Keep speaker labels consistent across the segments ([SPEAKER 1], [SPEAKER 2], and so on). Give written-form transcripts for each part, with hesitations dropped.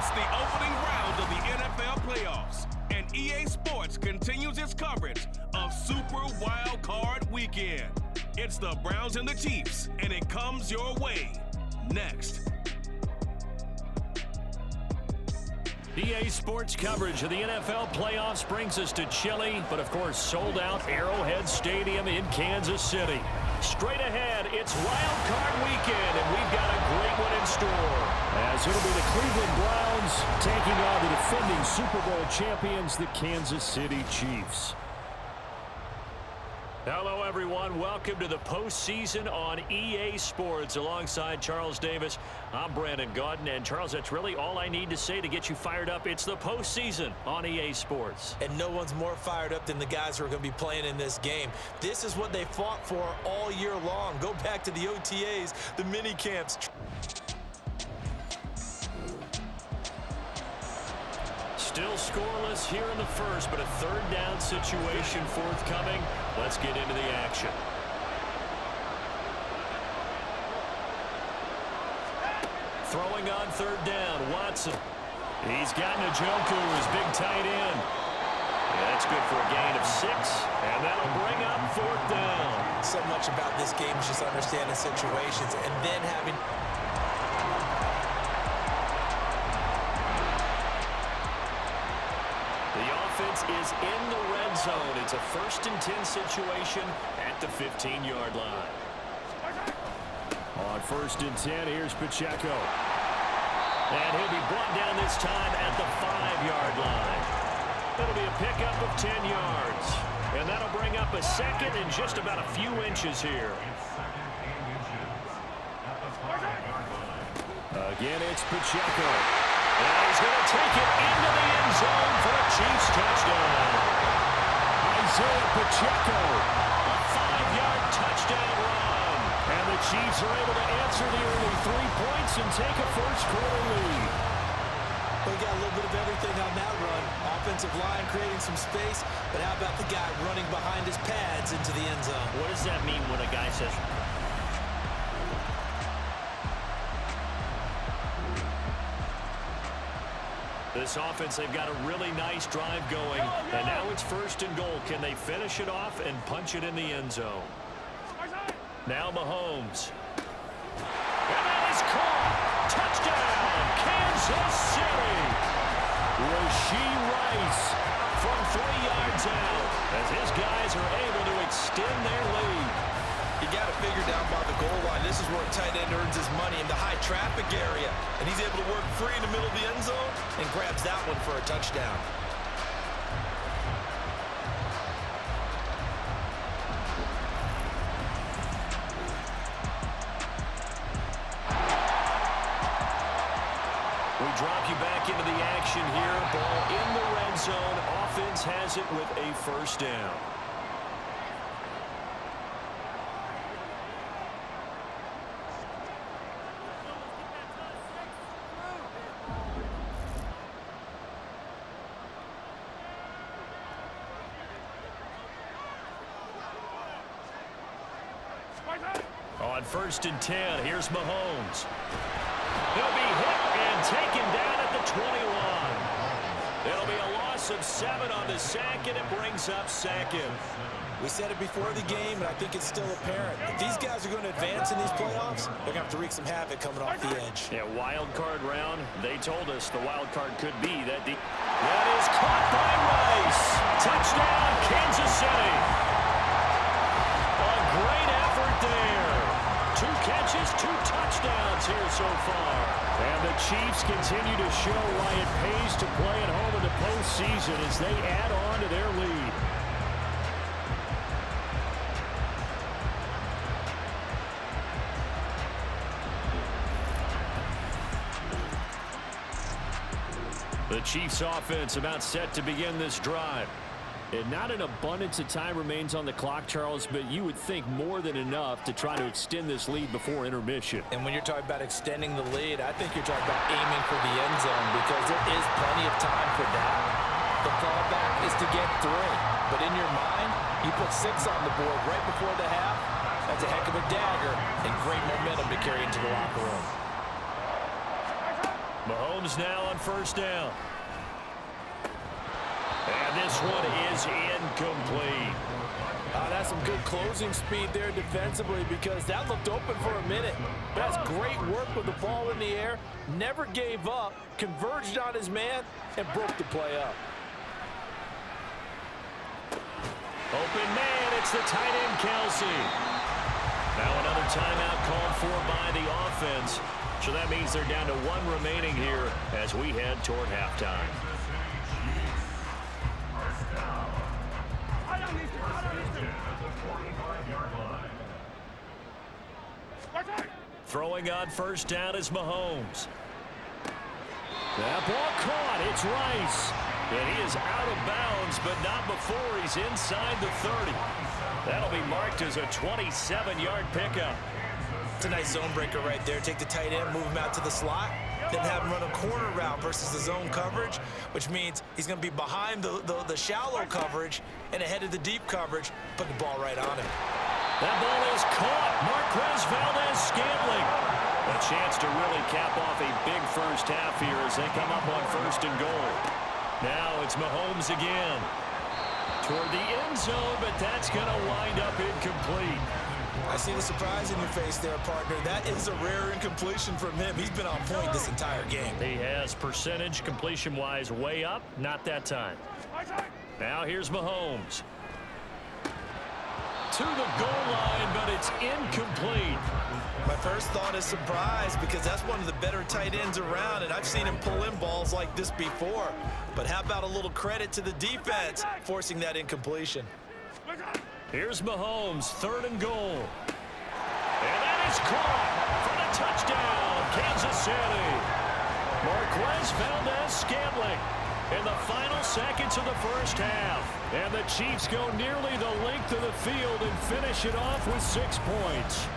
[SPEAKER 1] It's the opening round of the NFL playoffs, and EA Sports continues its coverage of Super Wild Card Weekend. It's the Browns and the Chiefs, and it comes your way next.
[SPEAKER 2] EA Sports coverage of the NFL playoffs brings us to chilly, but of course sold out Arrowhead Stadium in Kansas City. Straight ahead, it's Wild Card Weekend, and we've got a great one in store. As it'll be the Cleveland Browns taking on the defending Super Bowl champions, the Kansas City Chiefs. Hello, everyone. Welcome to the postseason on EA Sports. Alongside Charles Davis, I'm Brandon Gaudin. And, Charles, that's really all I need to say to get you fired up. It's the postseason on EA Sports.
[SPEAKER 3] And no one's more fired up than the guys who are going to be playing in this game. This is what they fought for all year long. Go back to the OTAs, the mini camps.
[SPEAKER 2] Still scoreless here in the first, but a third down situation forthcoming. Let's get into the action. Throwing on third down, Watson. He's got Njoku, his big tight end. That's good for a gain of 6, and that'll bring up fourth down.
[SPEAKER 3] So much about this game is just understanding situations and then having...
[SPEAKER 2] is in the red zone. It's a 1st and 10 situation at the 15-yard line. On 1st and 10, here's Pacheco. And he'll be brought down this time at the 5-yard line. It'll be a pickup of 10 yards. And that'll bring up a second and just about a few inches here. Again, it's Pacheco. And he's going to take it into the end zone for a Chiefs touchdown. Isaiah Pacheco, a 5-yard touchdown run. And the Chiefs are able to answer the early 3 points and take a first-quarter lead.
[SPEAKER 3] We got a little bit of everything on that run. Offensive line creating some space, but how about the guy running behind his pads into the end zone?
[SPEAKER 2] What does that mean when a guy says... This offense, they've got a really nice drive going, and now it's 1st and goal. Can they finish it off and punch it in the end zone? Now Mahomes. And that is caught. Touchdown, Kansas City. Rashee Rice from 3 yards out as his guys are able to extend their lead.
[SPEAKER 3] You got to figure down by the goal line. This is where a tight end earns his money in the high traffic area. And he's able to work free in the middle of the end zone and grabs that one for a touchdown.
[SPEAKER 2] We drop you back into the action here. Ball in the red zone. Offense has it with a 1st down. On 1st and 10, here's Mahomes. He'll be hit and taken down at the 21. It'll be a loss of 7 on the sack, and it brings up 2nd.
[SPEAKER 3] We said it before the game, and I think it's still apparent. If these guys are going to advance in these playoffs, they're going to have to wreak some havoc coming off the edge.
[SPEAKER 2] Yeah, wild card round. They told us the wild card could be that deep. That is caught by Rice. Touchdown, Kansas City. A great effort there. 2 catches, 2 touchdowns here so far. And the Chiefs continue to show why it pays to play at home in the postseason as they add on to their lead. The Chiefs offense about set to begin this drive. And not an abundance of time remains on the clock, Charles, but you would think more than enough to try to extend this lead before intermission.
[SPEAKER 3] And when you're talking about extending the lead, I think you're talking about aiming for the end zone because there is plenty of time for that. The fallback is to get 3. But in your mind, you put 6 on the board right before the half. That's a heck of a dagger and great momentum to carry into the locker room.
[SPEAKER 2] Mahomes now on first down. And this one is incomplete.
[SPEAKER 3] That's some good closing speed there defensively because that looked open for a minute. That's great work with the ball in the air. Never gave up, converged on his man, and broke the play up.
[SPEAKER 2] Open man, it's the tight end, Kelsey. Now another timeout called for by the offense. So that means they're down to one remaining here as we head toward halftime. Throwing on first down is Mahomes. That ball caught. It's Rice. And he is out of bounds, but not before he's inside the 30. That'll be marked as a 27-yard pickup.
[SPEAKER 3] It's a nice zone breaker right there. Take the tight end, move him out to the slot, then have him run a corner route versus the zone coverage, which means he's going to be behind the shallow coverage and ahead of the deep coverage. Put the ball right on him.
[SPEAKER 2] That ball is caught. Marquez Valdez-Scantling. A chance to really cap off a big first half here as they come up on first and goal. Now it's Mahomes again. Toward the end zone, but that's going to wind up incomplete.
[SPEAKER 3] I see the surprise in your face there, partner. That is a rare incompletion from him. He's been on point this entire game.
[SPEAKER 2] He has percentage completion-wise way up. Not that time. Now here's Mahomes. To the goal line, but it's incomplete.
[SPEAKER 3] My first thought is surprise because that's one of the better tight ends around, and I've seen him pull in balls like this before. But how about a little credit to the defense forcing that incompletion?
[SPEAKER 2] Here's Mahomes, third and goal. And that is caught for the touchdown, Kansas City. Marquez Valdez-Scantling in the final seconds of the first half. And the Chiefs go nearly the length of the field and finish it off with 6 points.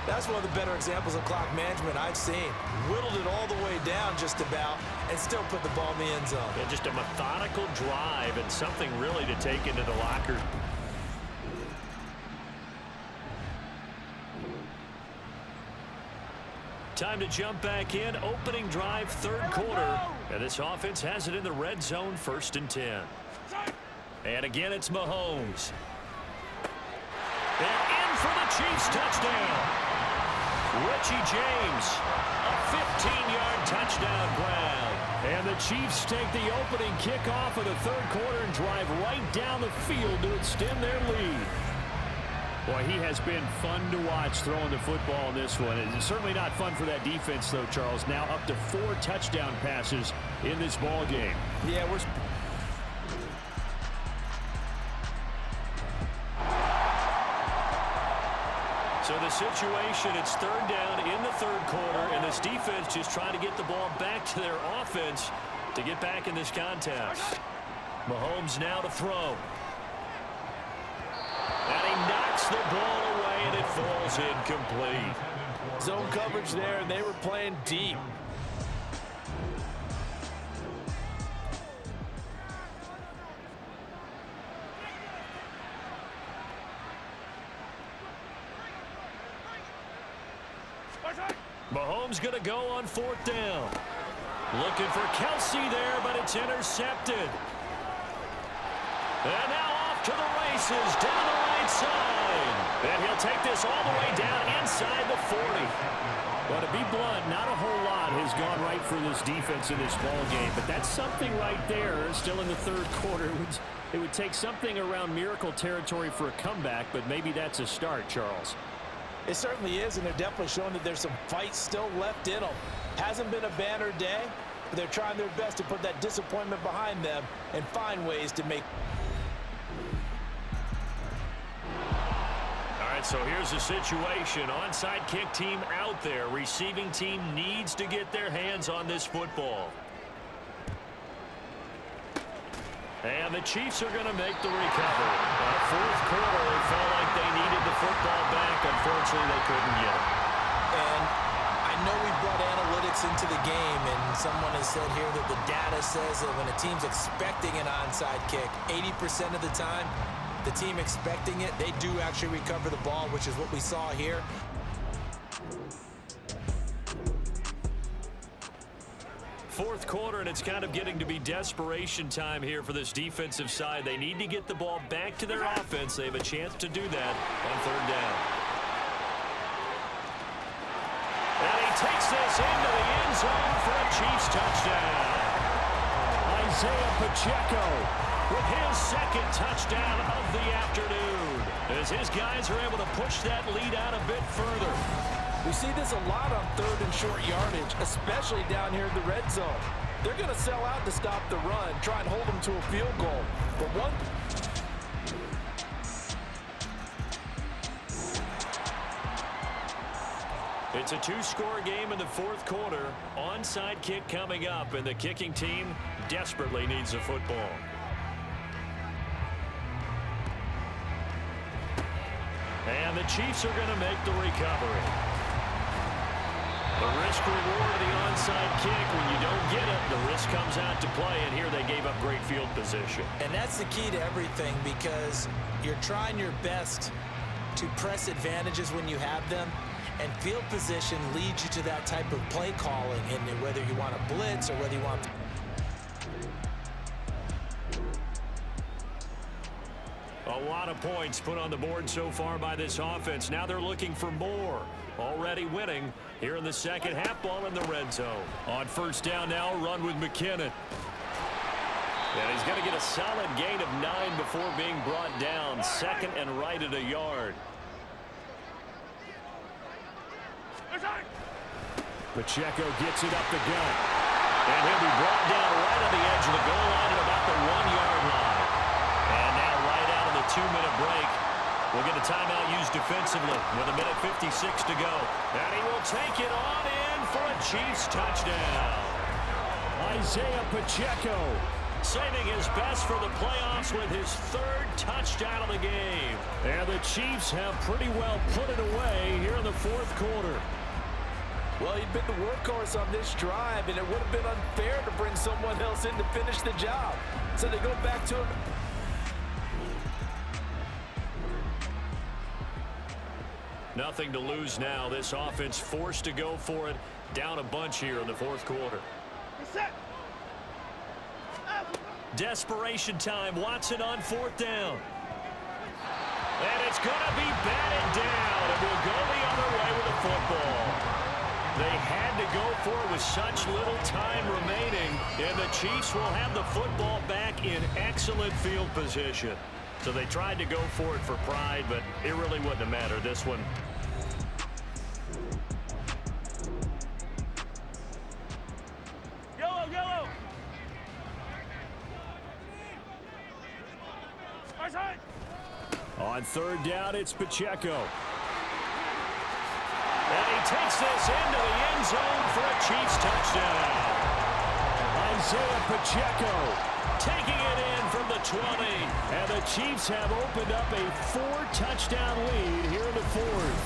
[SPEAKER 3] That's one of the better examples of clock management I've seen. Whittled it all the way down just about and still put the ball in the end zone.
[SPEAKER 2] And just a methodical drive and something really to take into the locker. Time to jump back in. Opening drive, third quarter. And this offense has it in the red zone, 1st and 10. And again, it's Mahomes. And in for the Chiefs touchdown. Richie James, a 15-yard touchdown grab. And the Chiefs take the opening kickoff of the third quarter and drive right down the field to extend their lead. Boy, he has been fun to watch throwing the football in this one. It's certainly not fun for that defense, though, Charles. Now up to 4 touchdown passes in this ball game.
[SPEAKER 3] Yeah, we're...
[SPEAKER 2] So the situation, it's third down in the third quarter, and this defense just trying to get the ball back to their offense to get back in this contest. Mahomes now to throw. And he knocks the ball away, and it falls incomplete.
[SPEAKER 3] Zone coverage there, and they were playing deep.
[SPEAKER 2] Mahomes going to go on 4th down. Looking for Kelsey there, but it's intercepted. And now off to the races, down the right side. And he'll take this all the way down inside the 40. Well, to be blunt, not a whole lot has gone right for this defense in this ball game, but that's something right there still in the third quarter. It would take something around miracle territory for a comeback, but maybe that's a start, Charles.
[SPEAKER 3] It certainly is, and they're definitely showing that there's some fight still left in them. Hasn't been a banner day, but they're trying their best to put that disappointment behind them and find ways to make...
[SPEAKER 2] All right, so here's the situation. Onside kick team out there. Receiving team needs to get their hands on this football. And the Chiefs are going to make the recovery. Fourth quarter, they felt like they needed the football back. Unfortunately, they couldn't get it.
[SPEAKER 3] And I know we brought analytics into the game, and someone has said here that the data says that when a team's expecting an onside kick, 80% of the time, the team expecting it, they do actually recover the ball, which is what we saw here.
[SPEAKER 2] fourth quarter, and it's kind of getting to be desperation time here for this defensive side. They need to get the ball back to their offense. They have a chance to do that on third down. And he takes this into the end zone for a Chiefs touchdown. Isaiah Pacheco with his second touchdown of the afternoon, as his guys are able to push that lead out a bit further.
[SPEAKER 3] We see this a lot on third and short yardage, especially down here in the red zone. They're going to sell out to stop the run, try and hold them to a field goal. But one...
[SPEAKER 2] It's a two-score game in the fourth quarter. Onside kick coming up, and the kicking team desperately needs a football. And the Chiefs are going to make the recovery. The risk-reward of the onside kick, when you don't get it, the risk comes out to play, and here they gave up great field position.
[SPEAKER 3] And that's the key to everything, because you're trying your best to press advantages when you have them, and field position leads you to that type of play calling, and whether you want to blitz or whether you want to...
[SPEAKER 2] A lot of points put on the board so far by this offense. Now they're looking for more. Already winning here in the second half, ball in the red zone. On first down now, run with McKinnon. And he's going to get a solid gain of 9 before being brought down. Second and right at a yard. Pacheco gets it up the gut. And he'll be brought down right on the edge of the goal line at about the 1-yard line. And now right out of the 2-minute break, we'll get a timeout used defensively with 1:56 to go. And he will take it on in for a Chiefs touchdown. Isaiah Pacheco saving his best for the playoffs with his third touchdown of the game. And the Chiefs have pretty well put it away here in the fourth quarter.
[SPEAKER 3] Well, he'd been the workhorse on this drive, and it would have been unfair to bring someone else in to finish the job. So they go back to him.
[SPEAKER 2] Nothing to lose now. This offense forced to go for it. Down a bunch here in the fourth quarter. Desperation time. Watson on fourth down. And it's going to be batted down. And we'll go the other way with the football. They had to go for it with such little time remaining. And the Chiefs will have the football back in excellent field position. So they tried to go for it for pride, but it really wouldn't have mattered. This one.
[SPEAKER 1] Yellow, yellow.
[SPEAKER 2] On third down, it's Pacheco. And he takes this into the end zone for a Chiefs touchdown. Isaiah Pacheco taking it in from the 20. And the Chiefs have opened up a 4-touchdown lead here in the fourth.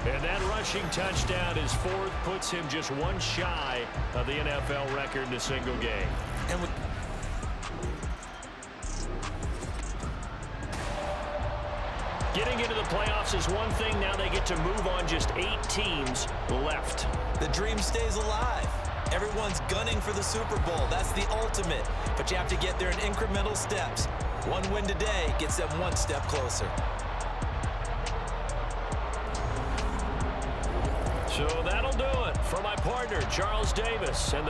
[SPEAKER 2] And that rushing touchdown, his fourth, puts him just one shy of the NFL record in a single game.
[SPEAKER 3] And with
[SPEAKER 2] getting into the playoffs is one thing. Now they get to move on. Just 8 teams left.
[SPEAKER 3] the dream stays alive. Everyone's gunning for the Super Bowl. That's the ultimate. But you have to get there in incremental steps. One win today gets them one step closer.
[SPEAKER 2] So that'll do it for my partner, Charles Davis. And